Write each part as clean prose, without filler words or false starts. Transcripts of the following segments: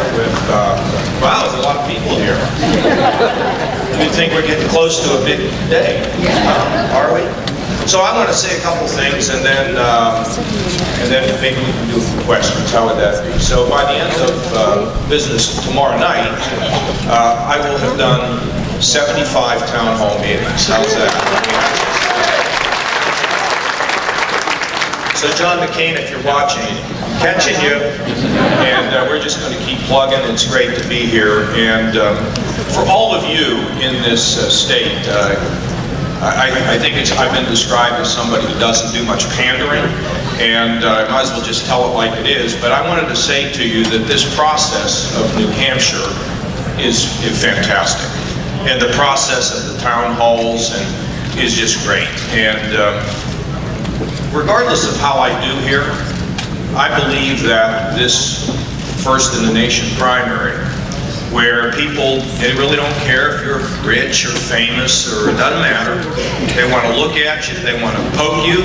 here with, wow, there's a lot of people here. We think we're getting close to a big day, are we? So I want to say a couple things, and then maybe we can do a few questions. How would that be? So by the end of business tomorrow night, I will have done 75 town hall meetings. How's that? So John McCain, if you're watching, catching you, and we're just going to keep plugging. It's great to be here, and for all of you in this state, I think I've been described as somebody who doesn't do much pandering, and I might as well just tell it like it is. But I wanted to say to you that this process of New Hampshire is fantastic, and the process of the town halls is just great. And regardless of how I do here, I believe that this first in the nation primary, where people, they really don't care if you're rich or famous, or it doesn't matter. They want to look at you, they want to poke you,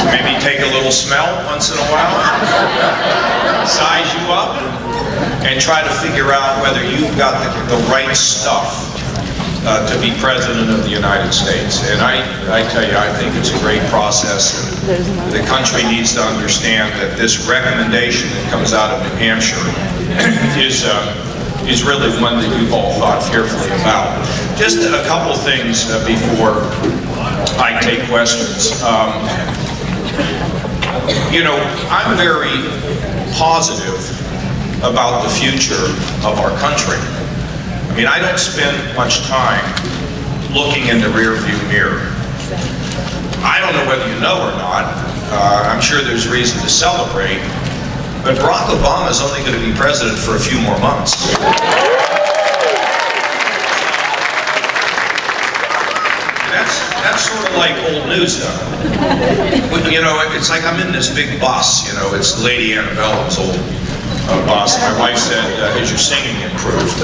maybe take a little smell once in a while, size you up, and try to figure out whether you've got the right stuff to be President of the United States. And I tell you, I think it's a great process, and the country needs to understand that this recommendation that comes out of New Hampshire is really one that you've all thought carefully about. Just a couple things before I take questions. You know, I'm very positive about the future of our country. I mean, I don't spend much time looking in the rearview mirror. I don't know whether you know or not. I'm sure there's reason to celebrate. But Barack Obama is only going to be president for a few more months. That's sort of like old news, though. You know, it's like I'm in this big bus. You know, it's Lady Annabella's old bus. My wife said, "Has your singing improved?"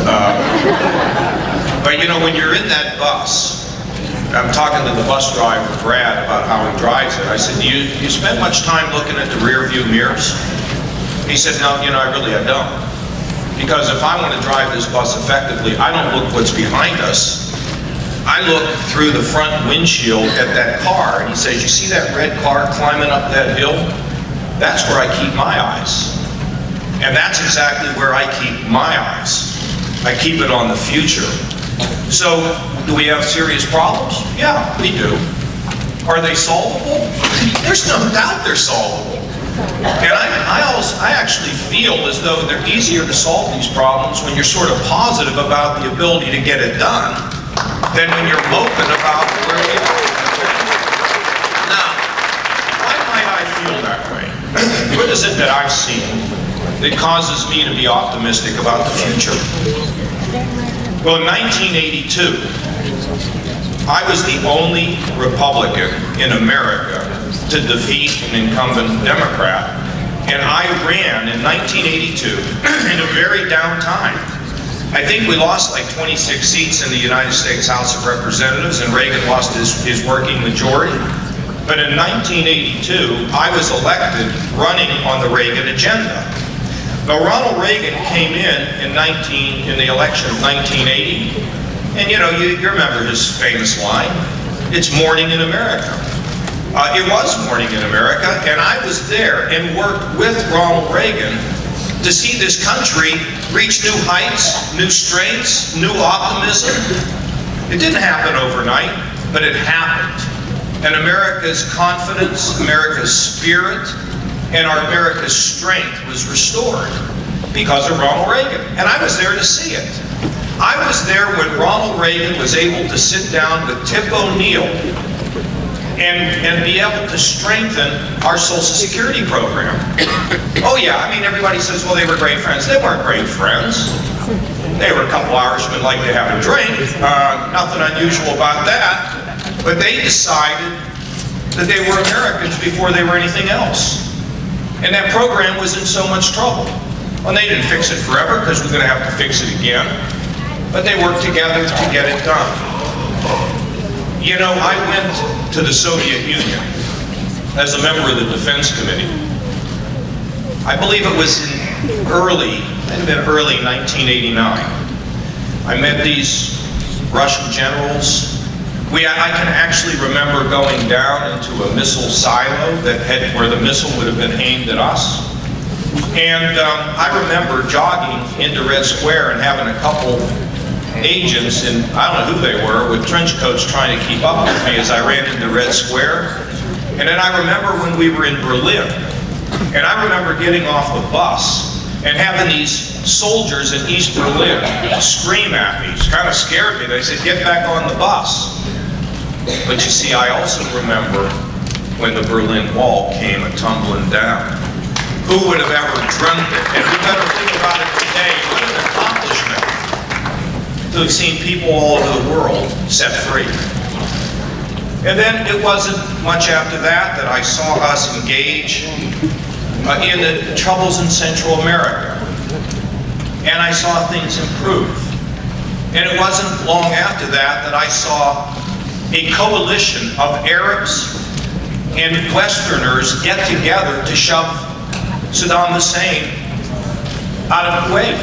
But you know, when you're in that bus, I'm talking to the bus driver, Brad, about how he drives it. I said, "Do you spend much time looking at the rear view mirrors?" He said, "No, you know, I don't. Because if I want to drive this bus effectively, I don't look what's behind us. I look through the front windshield at that car." And he says, "You see that red car climbing up that hill? That's where I keep my eyes." And that's exactly where I keep my eyes. I keep it on the future. So, do we have serious problems? Yeah, we do. Are they solvable? There's no doubt they're solvable. And I actually feel as though they're easier to solve these problems when you're sort of positive about the ability to get it done than when you're moping about where we are. Now, why might I feel that way? What is it that I've seen that causes me to be optimistic about the future? Well, in 1982, I was the only Republican in America to defeat an incumbent Democrat, and I ran in 1982 in a very down time. I think we lost like 26 seats in the United States House of Representatives, and Reagan lost his working majority. But in 1982, I was elected running on the Reagan agenda. Now, Ronald Reagan came in the election of 1980, and you know, you remember his famous line, "It's morning in America." It was morning in America, and I was there and worked with Ronald Reagan to see this country reach new heights, new strengths, new optimism. It didn't happen overnight, but it happened. And America's confidence, America's spirit, and America's strength was restored because of Ronald Reagan. And I was there to see it. I was there when Ronald Reagan was able to sit down with Tip O'Neill and be able to strengthen our Social Security program. Oh yeah, I mean, everybody says, well, they were great friends. They weren't great friends. They were a couple Irishmen like to have a drink. Nothing unusual about that. But they decided that they were Americans before they were anything else. And that program was in so much trouble. Well, they didn't fix it forever, because we're going to have to fix it again. But they worked together to get it done. You know, I went to the Soviet Union as a member of the Defense Committee. I believe it was in might have been early 1989. I met these Russian generals. I can actually remember going down into a missile silo where the missile would have been aimed at us. And I remember jogging into Red Square and having a couple agents, and I don't know who they were, with trench coats trying to keep up with me as I ran into Red Square. And then I remember when we were in Berlin, and I remember getting off the bus and having these soldiers in East Berlin scream at me. It kind of scared me. They said, "Get back on the bus." But you see, I also remember when the Berlin Wall came tumbling down. Who would have ever dreamt it? And we better think about it today. What an accomplishment to have seen people all over the world set free. And then it wasn't much after that I saw us engage in the troubles in Central America. And I saw things improve. And it wasn't long after that I saw a coalition of Arabs and Westerners get together to shove Saddam Hussein out of Kuwait.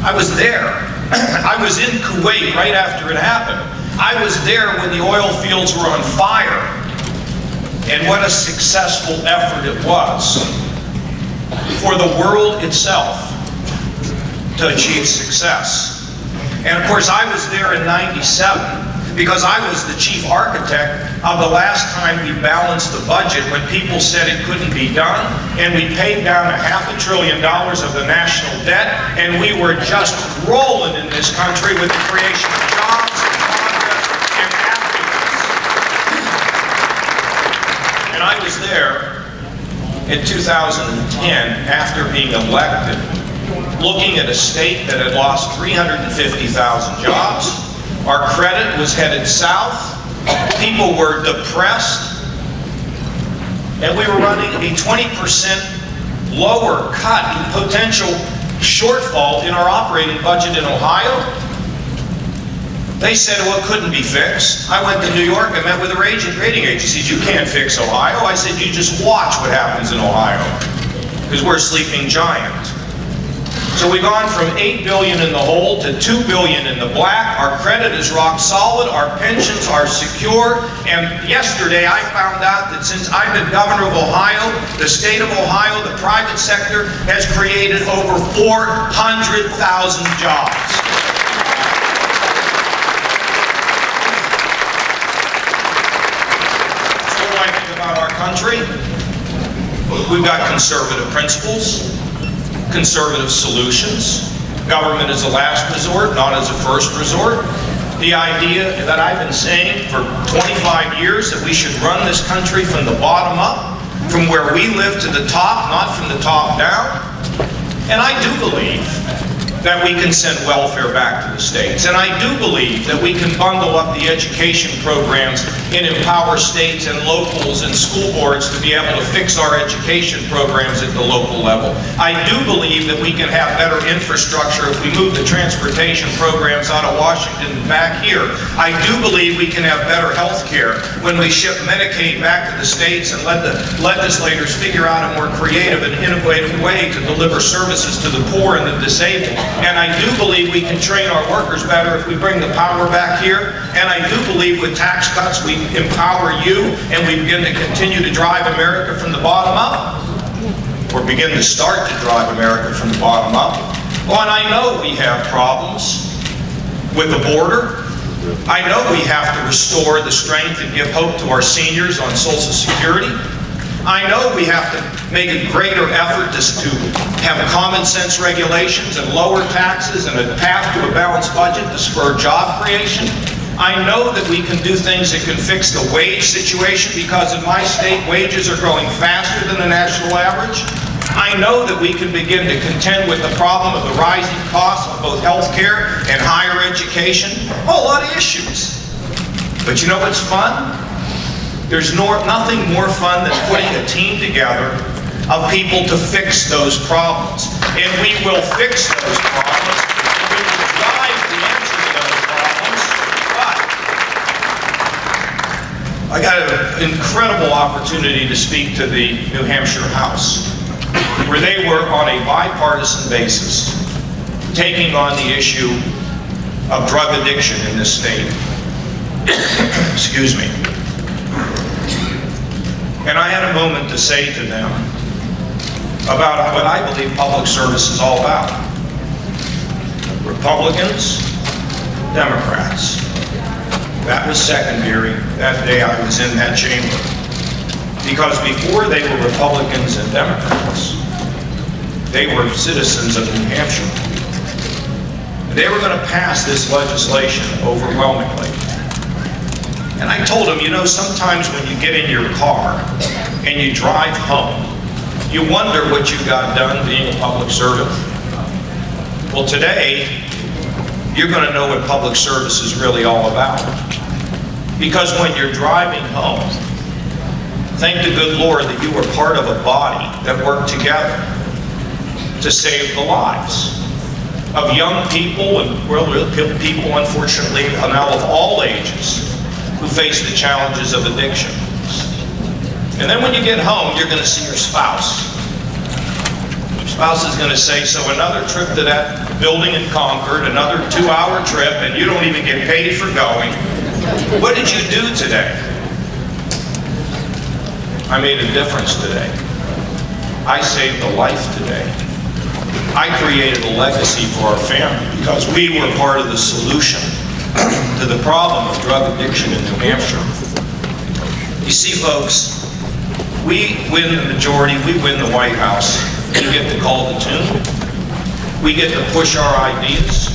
I was there. I was in Kuwait right after it happened. I was there when the oil fields were on fire. And what a successful effort it was for the world itself to achieve success. And of course, I was there in '97 because I was the chief architect of the last time we balanced the budget when people said it couldn't be done, and we paid down $500 billion of the national debt, and we were just rolling in this country with the creation of jobs and progress and happiness. And I was there in 2010 after being elected, looking at a state that had lost 350,000 jobs. Our credit was headed south. People were depressed. And we were running a 20% lower cut in potential shortfall in our operating budget in Ohio. They said, well, it couldn't be fixed. I went to New York, I met with the rating agencies. You can't fix Ohio. I said, you just watch what happens in Ohio, because we're a sleeping giant. So we've gone from $8 billion in the hole to $2 billion in the black. Our credit is rock solid. Our pensions are secure. And yesterday I found out that since I've been governor of Ohio, the state of Ohio, the private sector has created over 400,000 jobs. So what do I think about our country? We've got conservative principles, conservative solutions. Government is a last resort, not as a first resort. The idea that I've been saying for 25 years that we should run this country from the bottom up, from where we live to the top, not from the top down. And I do believe that we can send welfare back to the states. And I do believe that we can bundle up the education programs and empower states and locals and school boards to be able to fix our education programs at the local level. I do believe that we can have better infrastructure if we move the transportation programs out of Washington back here. I do believe we can have better health care when we ship Medicaid back to the states and let the legislators figure out a more creative and innovative way to deliver services to the poor and the disabled. And I do believe we can train our workers better if we bring the power back here. And I do believe with tax cuts we empower you and we begin to continue to drive America from the bottom up. Or begin to start to drive America from the bottom up. Well, and I know we have problems with the border. I know we have to restore the strength and give hope to our seniors on Social Security. I know we have to make a greater effort to have common sense regulations and lower taxes and a path to a balanced budget to spur job creation. I know that we can do things that can fix the wage situation, because in my state wages are growing faster than the national average. I know that we can begin to contend with the problem of the rising costs of both health care and higher education. A lot of issues. But you know what's fun? There's nothing more fun than putting a team together of people to fix those problems. And we will fix those problems. We will drive the answer to those problems. But I got an incredible opportunity to speak to the New Hampshire House. where they were on a bipartisan basis taking on the issue of drug addiction in this state. Excuse me. And I had a moment to say to them about what I believe public service is all about. Republicans, Democrats. That was secondary that day I was in that chamber. Because before they were Republicans and Democrats, they were citizens of New Hampshire. They were going to pass this legislation overwhelmingly. And I told them, you know, sometimes when you get in your car and you drive home, you wonder what you got done being a public servant. Well, today, you're going to know what public service is really all about. Because when you're driving home, thank the good Lord that you were part of a body that worked together to save the lives of young people and people, unfortunately, now of all ages, who face the challenges of addiction. And then when you get home, you're going to see your spouse. Your spouse is going to say, so another trip to that building in Concord, another 2-hour trip, and you don't even get paid for going. What did you do today? I made a difference today. I saved a life today. I created a legacy for our family because we were part of the solution to the problem of drug addiction in New Hampshire. You see, folks, we win the majority, we win the White House. We get to call the tune. We get to push our ideas.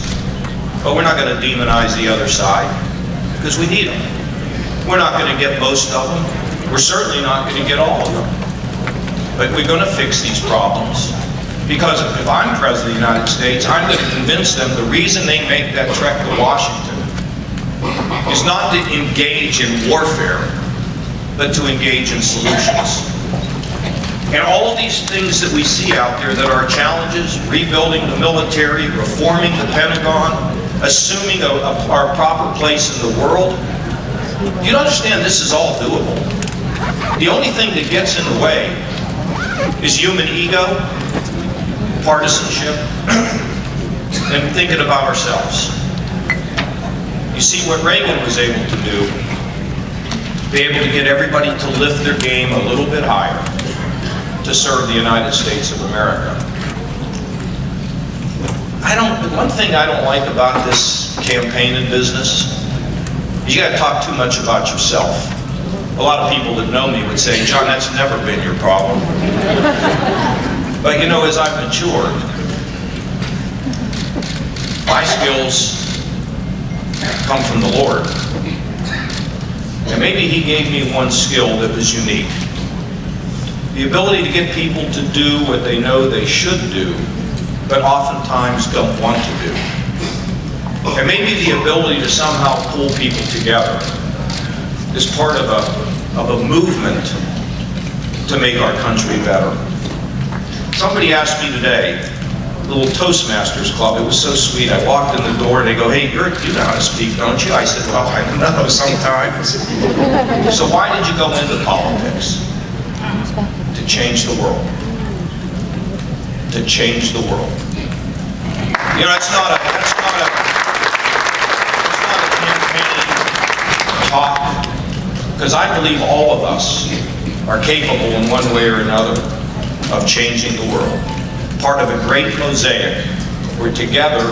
But we're not going to demonize the other side because we need them. We're not going to get most of them. We're certainly not going to get all of them. But we're going to fix these problems. Because if I'm President of the United States, I'm going to convince them the reason they make that trek to Washington is not to engage in warfare, but to engage in solutions. And all of these things that we see out there that are challenges, rebuilding the military, reforming the Pentagon, assuming our proper place in the world, you understand this is all doable. The only thing that gets in the way is human ego, partisanship, and thinking about ourselves. You see, what Reagan was able to do, be able to get everybody to lift their game a little bit higher to serve the United States of America. One thing I don't like about this campaigning business is you got to talk too much about yourself. A lot of people that know me would say, John, that's never been your problem. But you know, as I've matured, my skills come from the Lord. And maybe He gave me one skill that was unique. The ability to get people to do what they know they should do, but oftentimes don't want to do. And maybe the ability to somehow pull people together is part of a movement to make our country better. Somebody asked me today, a little Toastmasters club, it was so sweet. I walked in the door and they go, hey, you know how to speak, don't you? I said, well, I don't know sometimes. So why did you go into politics? To change the world. To change the world. You know, that's not a campaign talk, because I believe all of us are capable in one way or another of changing the world. Part of a great mosaic where together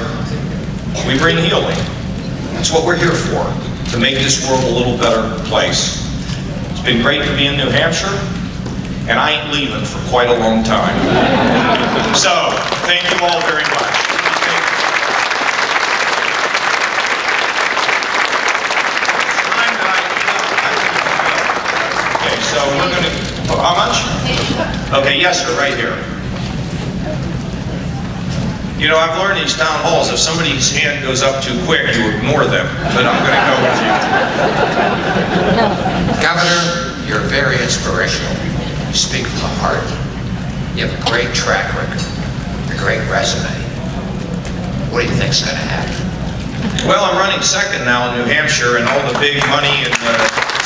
we bring healing. That's what we're here for, to make this world a little better place. It's been great to be in New Hampshire, and I ain't leaving for quite a long time. So, thank you all very much. Okay, so we're going to, how much? Okay, yes sir, right here. You know, I've learned in these town halls, if somebody's hand goes up too quick, you ignore them. But I'm going to go with you. Governor, you're very inspirational. You speak from the heart. You have a great track record, a great resume. What do you think's going to happen? Well, I'm running second now in New Hampshire, and all the big money and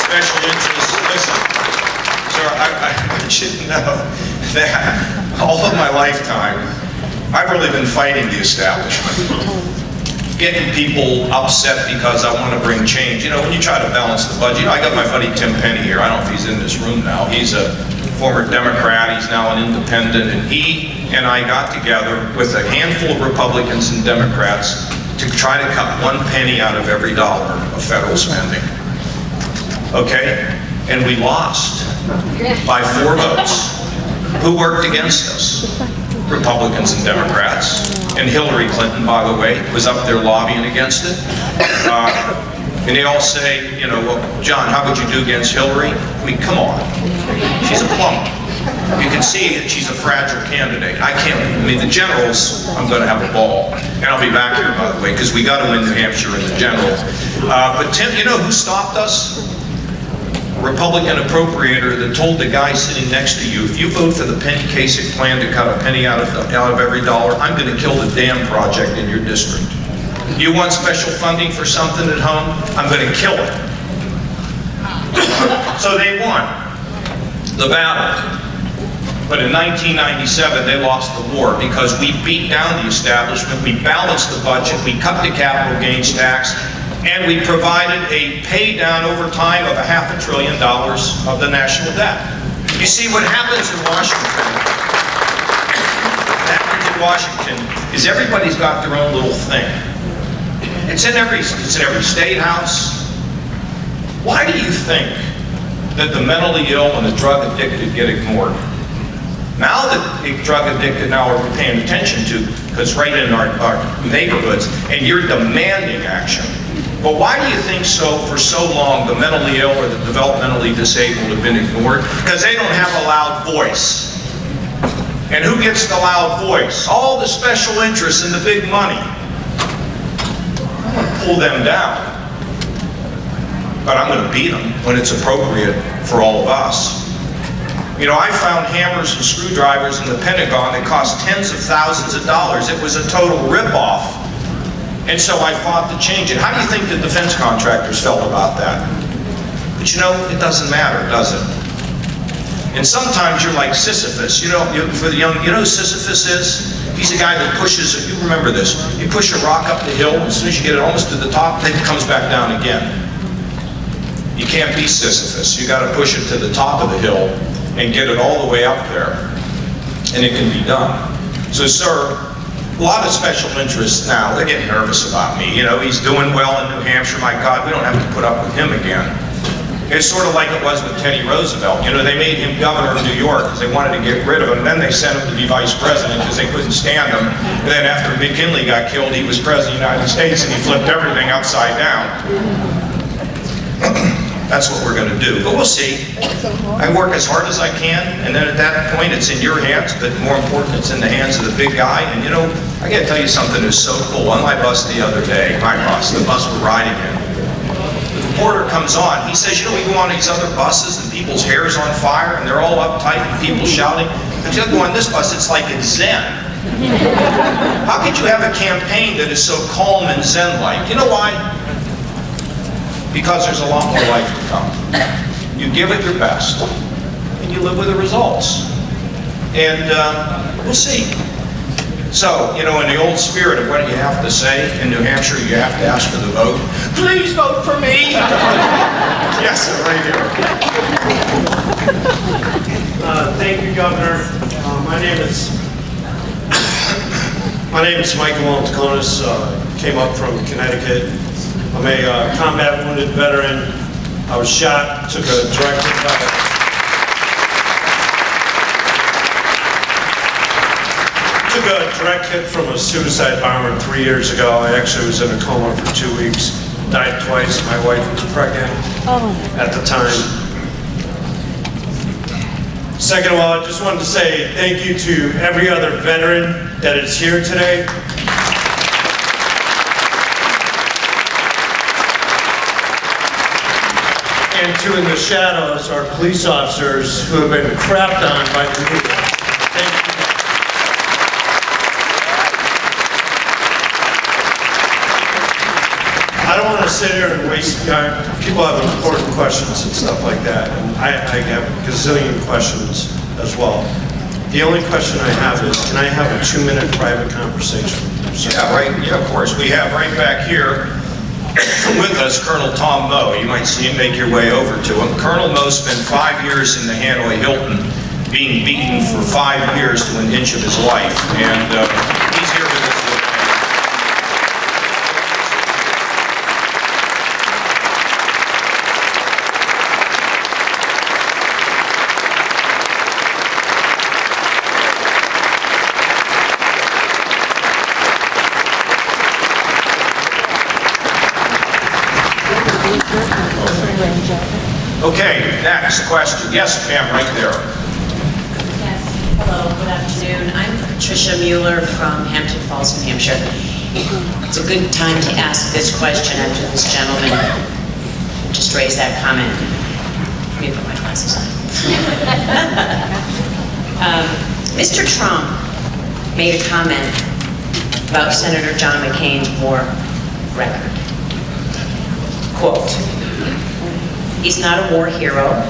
special interests. Listen, sir, I should know that all of my lifetime, I've really been fighting the establishment. Getting people upset because I want to bring change. You know, when you try to balance the budget, I got my buddy Tim Penny here. I don't know if he's in this room now. He's a former Democrat. He's now an independent. And he and I got together with a handful of Republicans and Democrats to try to cut 1 penny out of every dollar of federal spending. Okay? And we lost by 4 votes. Who worked against us? Republicans and Democrats. And Hillary Clinton, by the way, was up there lobbying against it. And they all say, you know, well, John, how could you do against Hillary? I mean, come on. She's a plumber. You can see that she's a fragile candidate. I mean, the generals, I'm going to have a ball. And I'll be back here, by the way, because we got to win New Hampshire in the general. But Tim, you know who stopped us? Republican appropriator that told the guy sitting next to you, if you vote for the Penny Kasich plan to cut a penny out of every dollar, I'm going to kill the dam project in your district. You want special funding for something at home? I'm going to kill it. So they won the battle. But in 1997, they lost the war because we beat down the establishment, we balanced the budget, we cut the capital gains tax, and we provided a pay down over time of $500 billion of the national debt. You see, what happens in Washington is everybody's got their own little thing. It's in every state house. Why do you think that the mentally ill and the drug addicted get ignored? Now that the drug addicted now are paying attention to, because right in our neighborhoods, and you're demanding action. But why do you think for so long the mentally ill or the developmentally disabled have been ignored? Because they don't have a loud voice. And who gets the loud voice? All the special interests and the big money. I'm going to pull them down. But I'm going to beat them when it's appropriate for all of us. You know, I found hammers and screwdrivers in the Pentagon that cost tens of thousands of dollars. It was a total ripoff. And so I fought to change it. How do you think the defense contractors felt about that? But you know, it doesn't matter, does it? And sometimes you're like Sisyphus. You know, for the young, you know who Sisyphus is? He's a guy that pushes, you remember this, you push a rock up the hill, and as soon as you get it almost to the top, then it comes back down again. You can't be Sisyphus. You got to push it to the top of the hill and get it all the way up there. And it can be done. So, sir, a lot of special interests now, they're getting nervous about me. You know, he's doing well in New Hampshire. My God, we don't have to put up with him again. It's sort of like it was with Teddy Roosevelt. You know, they made him governor of New York because they wanted to get rid of him. Then they sent him to be vice president because they couldn't stand him. And then after McKinley got killed, he was president of the United States and he flipped everything upside down. That's what we're going to do. But we'll see. I work as hard as I can, and then at that point, it's in your hands, but more important, it's in the hands of the big guy. And you know, I got to tell you something that's so cool. On my bus the other day, my bus, the bus we're riding in, the reporter comes on. He says, you know, we go on these other buses, and people's hair's on fire, and they're all uptight, and people shouting. But you go on this bus, it's like it's Zen. How could you have a campaign that is so calm and Zen-like? You know why? Because there's a lot more life to come. You give it your best, and you live with the results. And we'll see. So, you know, in the old spirit of what you have to say, in New Hampshire, you have to ask for the vote. Please vote for me! Yes, sir, right here. Thank you, Governor. My name is Michael Montaconis. Came up from Connecticut. I'm a combat wounded veteran. I was shot, took a direct hit from a suicide bomber 3 years ago. I actually was in a coma for 2 weeks, died twice. My wife was pregnant at the time. Second of all, I just wanted to say thank you to every other veteran that is here today. And to in the shadows, our police officers who have been crapped on by the media. Thank you. I don't want to sit here and waste time. People have important questions and stuff like that, and I have a gazillion questions as well. The only question I have is, can I have a 2-minute private conversation? Yeah, right, yeah, of course. We have right back here with us Colonel Tom Moe. You might see him, make your way over to him. Colonel Moe spent 5 years in the Hanoi Hilton, being beaten for 5 years to an inch of his life. And he's here with us today. Okay, next question. Yes, ma'am, right there. Yes, hello, good afternoon. I'm Patricia Mueller from Hampton Falls, New Hampshire. It's a good time to ask this question after this gentleman just raised that comment. Let me put my glasses on. Mr. Trump made a comment about Senator John McCain's war record. Quote, "He's not a war hero.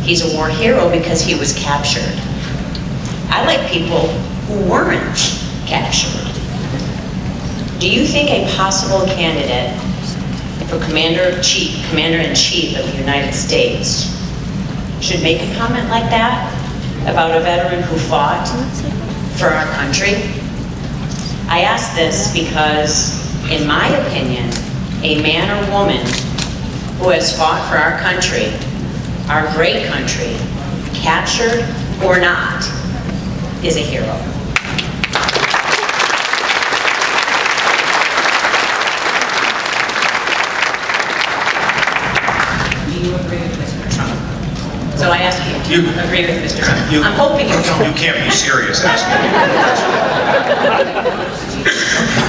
He's a war hero because he was captured." I like people who weren't captured. Do you think a possible candidate for Commander-in-Chief of the United States should make a comment like that about a veteran who fought for our country? I ask this because, in my opinion, a man or woman who has fought for our country, our great country, captured or not, is a hero. Do you agree with Mr. Trump? So I ask you, do you agree with Mr. Trump? I'm hoping you don't. You can't be serious asking me.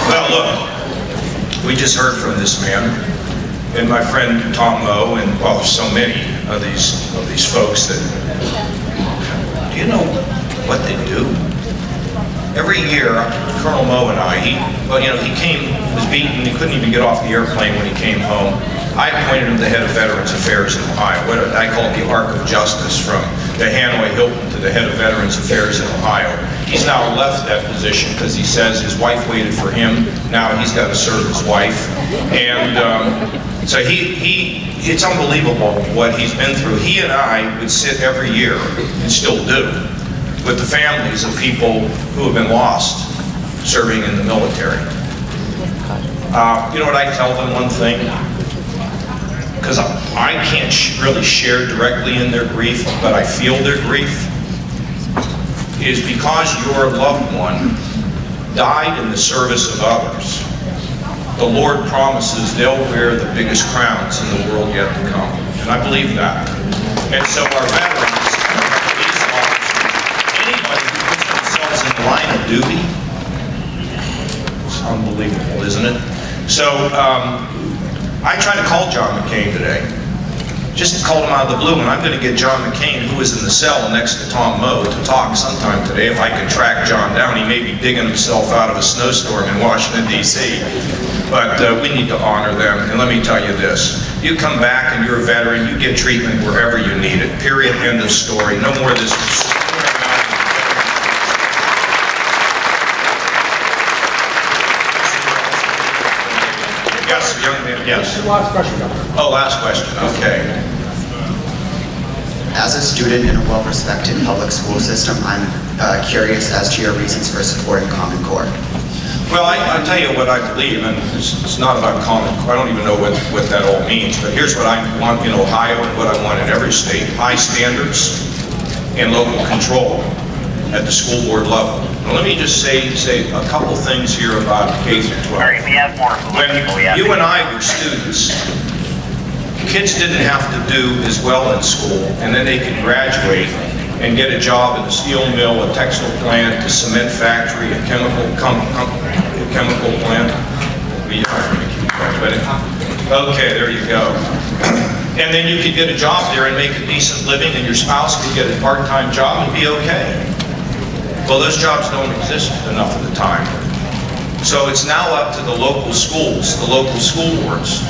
Well, look, we just heard from this man. And my friend Tom Moe, and well, there's so many of these folks that, do you know what they do? Every year, Colonel Moe and I, he was beaten, he couldn't even get off the airplane when he came home. I appointed him the head of Veterans Affairs in Ohio. What I call it the arc of justice, from the Hanoi Hilton to the head of Veterans Affairs in Ohio. He's now left that position because he says his wife waited for him. Now he's got to serve his wife. And so it's unbelievable what he's been through. He and I would sit every year, and still do, with the families of people who have been lost serving in the military. You know what I tell them? One thing, because I can't really share directly in their grief, but I feel their grief, is because your loved one died in the service of others, the Lord promises they'll wear the biggest crowns in the world yet to come. And I believe that. And so our veterans, police officers, anybody who puts themselves in the line of duty, it's unbelievable, isn't it? So I tried to call John McCain today. Just called him out of the blue, and I'm going to get John McCain, who is in the cell next to Tom Moe, to talk sometime today. If I can track John down, he may be digging himself out of a snowstorm in Washington, D.C. But we need to honor them. And let me tell you this. You come back and you're a veteran, you get treatment wherever you need it. Period. End of story. No more of this. Yes, young man, yes. Last question, Governor. Oh, last question, okay. As a student in a well-respected public school system, I'm curious as to your reasons for supporting Common Core. Well, I'll tell you what I believe, and it's not about Common Core. I don't even know what that all means, but here's what I want in Ohio and what I want in every state. High standards and local control at the school board level. Now, let me just say a couple things here about K through 12. Sorry, we have more When people. you and I were students, kids didn't have to do as well in school, and then they could graduate and get a job in a steel mill, a textile plant, a cement factory, a chemical plant. Okay, there you go. And then you could get a job there and make a decent living, and your spouse could get a part-time job and be okay. Well, those jobs don't exist enough of the time. So it's now up to the local schools, the local school boards,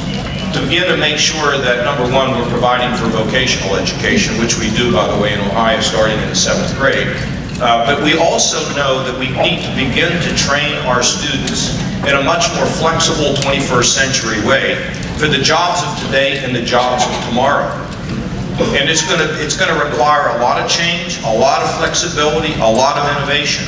to begin to make sure that, number one, we're providing for vocational education, which we do, by the way, in Ohio, starting in the 7th grade. But we also know that we need to begin to train our students in a much more flexible 21st century way for the jobs of today and the jobs of tomorrow. And it's going to require a lot of change, a lot of flexibility, a lot of innovation.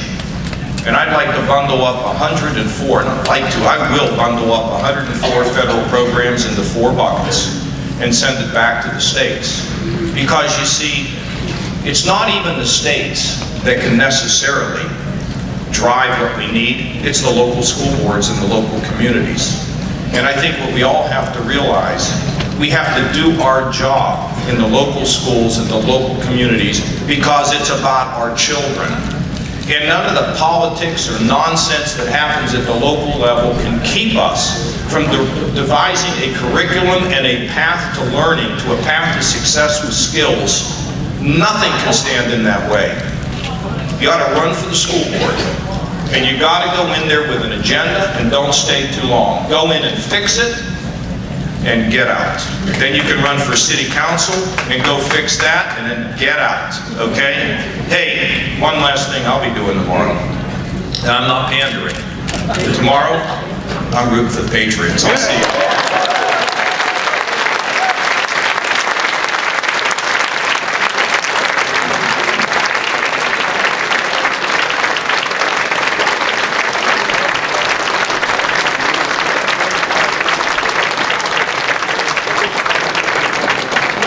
And I'd like to bundle up 104, not like to, I will bundle up 104 federal programs into 4 buckets and send it back to the states. Because you see, it's not even the states that can necessarily drive what we need. It's the local school boards and the local communities. And I think what we all have to realize, we have to do our job in the local schools and the local communities because it's about our children. And none of the politics or nonsense that happens at the local level can keep us from devising a curriculum and a path to learning, to a path to success with skills. Nothing can stand in that way. You ought to run for the school board. And you got to go in there with an agenda and don't stay too long. Go in and fix it and get out. Then you can run for city council and go fix that and then get out, okay? Hey, one last thing I'll be doing tomorrow. And I'm not pandering. Tomorrow, I'm rooting for the Patriots. I'll see you.